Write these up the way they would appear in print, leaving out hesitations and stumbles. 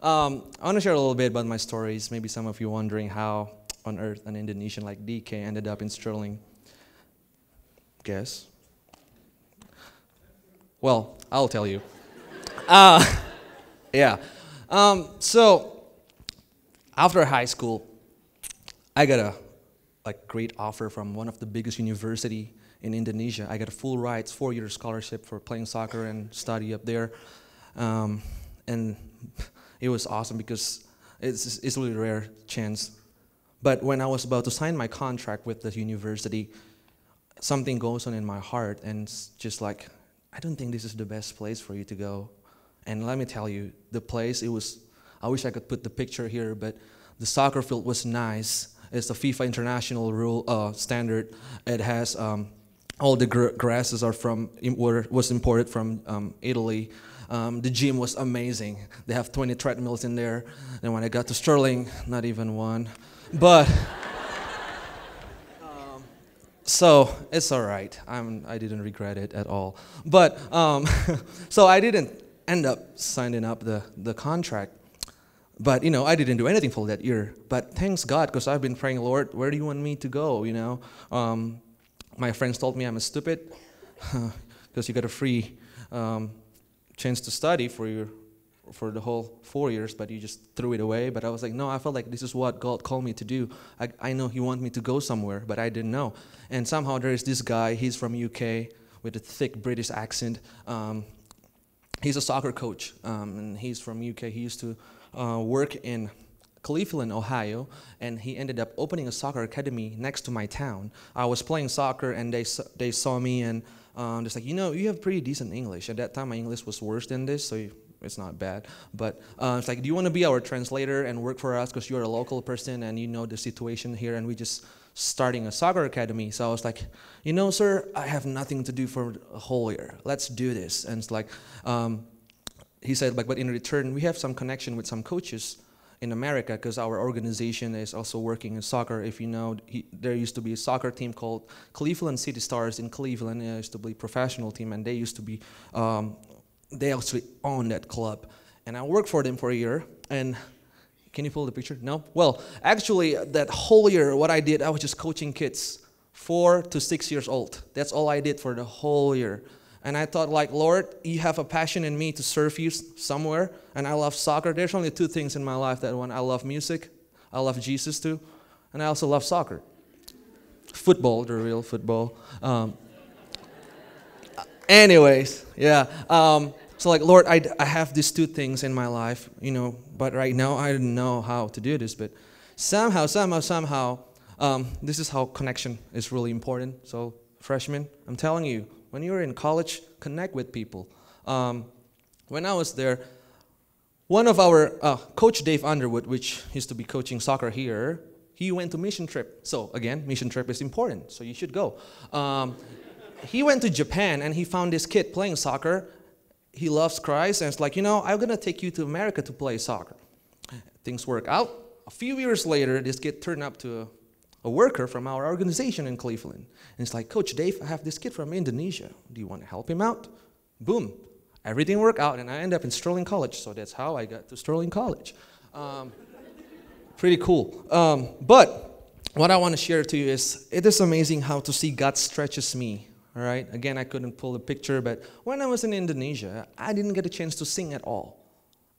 I want to share a little bit about my stories. Maybe some of you wondering how on earth an Indonesian like DK ended up in Sterling. Guess? Well, I'll tell you. Uh, yeah. So after high school, I got a great offer from one of the biggest university in Indonesia. I got a full rights 4-year scholarship for playing soccer and study up there, and it was awesome because it's really a rare chance. But when I was about to sign my contract with the university, something goes on in my heart, and it's just like, I don't think this is the best place for you to go. And let me tell you, the place, I wish I could put the picture here, but the soccer field was nice. It's the FIFA international rule standard. It has all the grasses are was imported from Italy. The gym was amazing. They have 20 treadmills in there. And when I got to Sterling, not even one. But so it's all right. I didn't regret it at all. But so I didn't end up signing up the contract. But I didn't do anything for that year. But thanks God, because I've been praying, Lord, where do you want me to go? My friends told me I'm stupid because you got a free chance to study for the whole 4 years, but you just threw it away. But I was like, no, I felt like this is what God called me to do. I know He wants me to go somewhere, but I didn't know. And somehow there is this guy. He's from UK with a thick British accent. He's a soccer coach, and he's from UK. He used to work in Cleveland, Ohio, and he ended up opening a soccer academy next to my town. I was playing soccer, and they saw me, and just like, you have pretty decent English. At that time, my English was worse than this, so it's not bad. But it's like, do you want to be our translator and work for us because you're a local person and you know the situation here, and we just starting a soccer academy. So I was like, sir, I have nothing to do for a whole year. Let's do this. And it's like, he said, but in return, we have some connection with some coaches in America because our organization is also working in soccer. If you know, there used to be a soccer team called Cleveland City Stars in Cleveland. It used to be a professional team, and they used to be, they actually own that club. And I worked for them for a year. And can you pull the picture? No? Well, actually, that whole year, what I did, I was just coaching kids 4 to 6 years old. That's all I did for the whole year. And I thought, like, Lord, you have a passion in me to serve you somewhere, and I love soccer. There's only 2 things in my life that one. I love music, I love Jesus too, and I also love soccer. Football, the real football. Anyways, yeah. So like, Lord, I have these 2 things in my life, but right now I don't know how to do this, but somehow, this is how connection is really important. So freshmen, I'm telling you, when you're in college, connect with people. When I was there, one of our, Coach Dave Underwood, which used to be coaching soccer here, he went to mission trip. So again, mission trip is important, so you should go. He went to Japan and he found this kid playing soccer. He loves Christ, and it's like, I'm going to take you to America to play soccer. Things work out. A few years later, this kid turned up to a worker from our organization in Cleveland. And it's like, Coach Dave, I have this kid from Indonesia. Do you want to help him out? Boom. Everything worked out, and I ended up in Sterling College. So that's how I got to Sterling College. Pretty cool. But what I want to share to you is, it is amazing how to see God stretches me. All right. Again, I couldn't pull a picture, but when I was in Indonesia, I didn't get a chance to sing at all.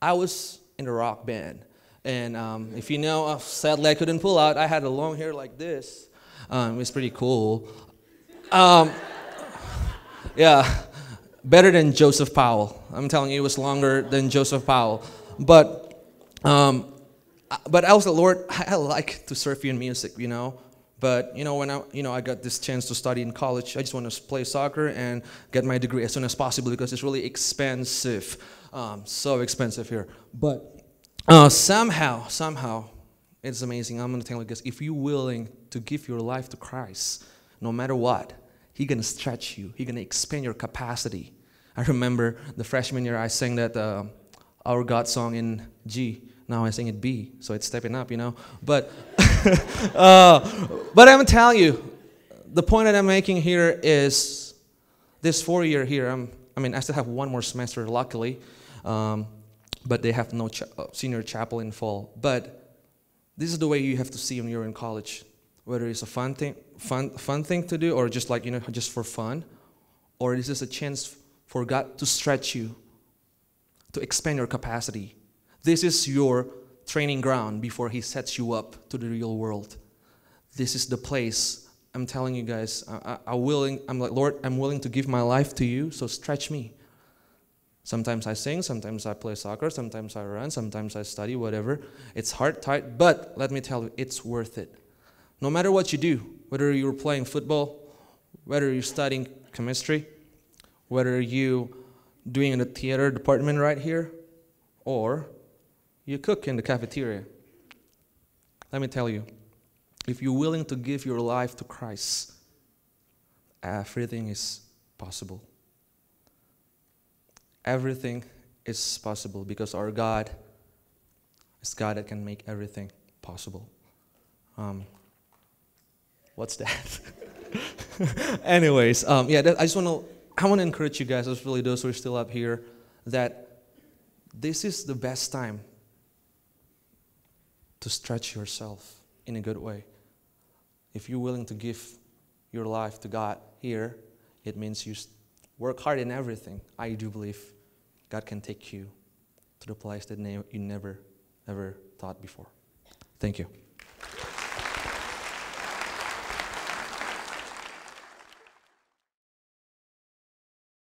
I was in a rock band. And if you know, sadly I couldn't pull out. I had a long hair like this. It was pretty cool. Yeah, better than Joseph Powell. I'm telling you, it was longer than Joseph Powell. But I was the Lord, I like to serve you in music, But when I got this chance to study in college, I just want to play soccer and get my degree as soon as possible because it's really expensive, so expensive here. But somehow, it's amazing. I'm gonna tell you this: if you're willing to give your life to Christ, no matter what, He's gonna stretch you. He's gonna expand your capacity. I remember the freshman year I sang that Our God song in G. Now I sing it B, so it's stepping up, But but I'm telling you, the point that I'm making here is this 4 year here. I still have 1 more semester, luckily. but they have no senior chapel in fall. But this is the way you have to see when you're in college, whether it's a fun thing to do, or just like, just for fun, or this is a chance for God to stretch you, to expand your capacity. This is your training ground before He sets you up to the real world. This is the place. I'm telling you guys, I'm like, Lord, I'm willing to give my life to you, so stretch me. Sometimes I sing, sometimes I play soccer, sometimes I run, sometimes I study, whatever. It's hard, tight, but let me tell you, it's worth it. No matter what you do, whether you're playing football, whether you're studying chemistry, whether you doing in the theater department right here, or you cook in the cafeteria. Let me tell you, if you're willing to give your life to Christ, everything is possible. Everything is possible because our God is God that can make everything possible. What's that? Anyways, I want to encourage you guys, especially those who are still up here, that this is the best time to stretch yourself in a good way. If you're willing to give your life to God here, it means you work hard in everything. I do believe God can take you to the place that you never, ever thought before. Thank you.